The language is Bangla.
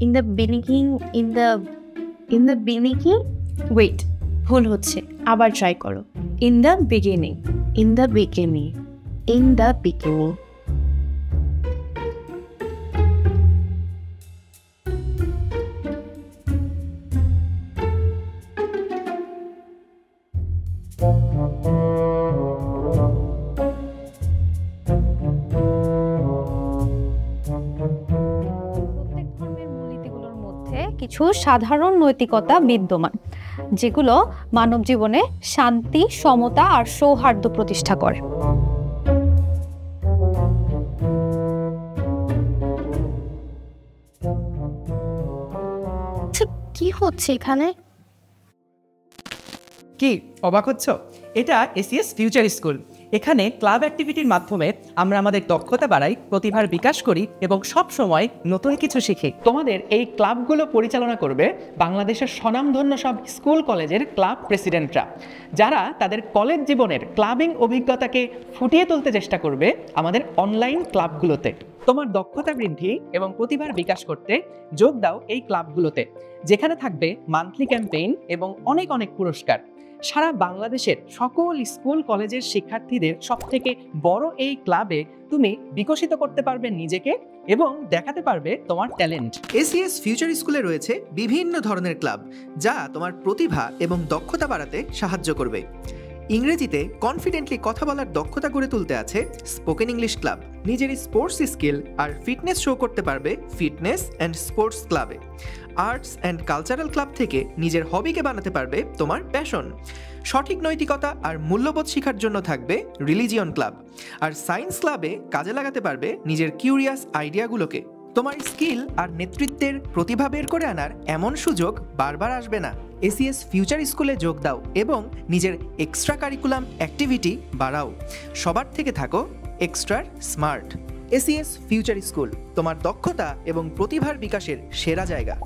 In the beginning in the beginning wait, ভুল হচ্ছে, আবার ট্রাই করো। In the beginning, in the beginning, in the beginning. কিছু সাধারণ নৈতিকতা বিদ্যমান, যেগুলো মানব জীবনে শান্তি, সমতা আর সৌহার্দ্য প্রতিষ্ঠা করে। কি হচ্ছে এখানে? কি অবাক হচ্ছ? এটা এসিএস ফিউচার স্কুল। এখানে ক্লাব অ্যাক্টিভিটির মাধ্যমে আমরা আমাদের দক্ষতা বাড়াই, প্রতিভার বিকাশ করি এবং সব সময় নতুন কিছু শিখি। তোমাদের এই ক্লাবগুলো পরিচালনা করবে বাংলাদেশের স্বনামধন্য সব স্কুল কলেজের ক্লাব প্রেসিডেন্টরা, যারা তাদের কলেজ জীবনের ক্লাবিং অভিজ্ঞতাকে ফুটিয়ে তুলতে চেষ্টা করবে আমাদের অনলাইন ক্লাবগুলোতে। তোমার দক্ষতা বৃদ্ধি এবং প্রতিভার বিকাশ করতে যোগ দাও এই ক্লাবগুলোতে, যেখানে থাকবে মান্থলি ক্যাম্পেইন এবং অনেক অনেক পুরস্কার। সারা বাংলাদেশের সকল স্কুল কলেজের শিক্ষার্থীদের সবথেকে বড় এই ক্লাবে তুমি বিকশিত করতে পারবে নিজেকে এবং দেখাতে পারবে তোমার ট্যালেন্ট। এসিএস ফিউচার স্কুলে রয়েছে বিভিন্ন ধরনের ক্লাব, যা তোমার প্রতিভা এবং দক্ষতা বাড়াতে সাহায্য করবে। ইংরেজিতে কনফিডেন্টলি কথা বলার দক্ষতা গড়ে তুলতে আছে স্পোকেন ইংলিশ ক্লাব। নিজের স্পোর্টস স্কিল আর ফিটনেস শো করতে পারবে ফিটনেস অ্যান্ড স্পোর্টস ক্লাবে। আর্টস অ্যান্ড কালচারাল ক্লাব থেকে নিজের হবিকে বানাতে পারবে তোমার প্যাশন। সঠিক নৈতিকতা আর মূল্যবোধ শেখার জন্য থাকবে রিলিজিয়ন ক্লাব। আর সায়েন্স ক্লাবে কাজে লাগাতে পারবে নিজের কিউরিয়াস আইডিয়াগুলোকে। তোমার স্কিল আর নেতৃত্বের প্রতিভা বের করে আনার এমন সুযোগ বারবার আসবে না। এসিএস ফিউচার স্কুলে যোগ দাও এবং নিজের এক্সট্রা কারিকুলাম অ্যাক্টিভিটি বাড়াও। সবার থেকে থাকো extra smart. ACS future school তোমার দক্ষতা এবং প্রতিভার বিকাশের সেরা জায়গা।